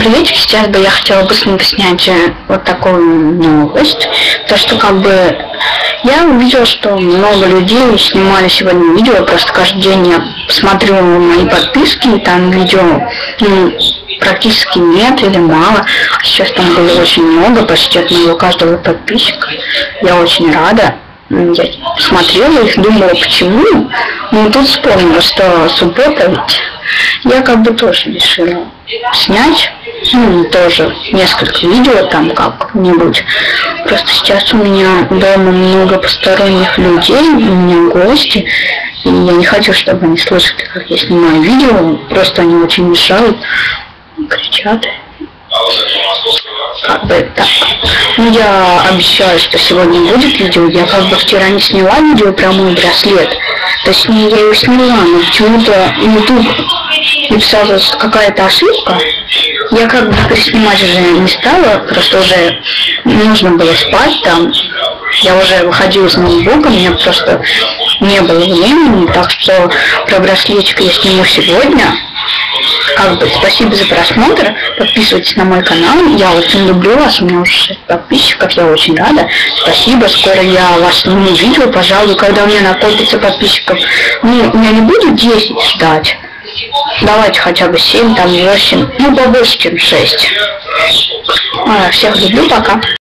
приветик, сейчас бы я хотела быстренько снять вот такую новость. То, что как бы я увидела, что много людей снимали сегодня видео, просто каждый день я смотрю мои подписки, и там видео практически нет или мало. А сейчас там было очень много, почти от моего каждого подписчика. Я очень рада. Я смотрела их, думала, почему. Но тут вспомнила, что суббота ведь. Я как бы тоже решила снять, тоже несколько видео там как-нибудь. Просто сейчас у меня дома много посторонних людей, у меня гости, и я не хочу, чтобы они слышали, как я снимаю видео, просто они очень мешают, кричат. Как бы так. Ну, я обещаю, что сегодня будет видео. Я как бы вчера не сняла видео про мой браслет. Точнее, я его сняла, но почему-то YouTube написала какая-то ошибка. Я как бы переснимать уже не стала, просто уже нужно было спать там. Я уже выходила с ноутбука, у меня просто не было времени, так что про браслетик я сниму сегодня. Как бы спасибо за просмотр, подписывайтесь на мой канал, я очень люблю вас, у меня уже 6 подписчиков, я очень рада, спасибо, скоро я вас сниму видео, пожалуй, когда у меня накопится подписчиков, у меня не будет 10 ждать, давайте хотя бы 7, там 8, побольше, чем 6. Всех люблю, пока.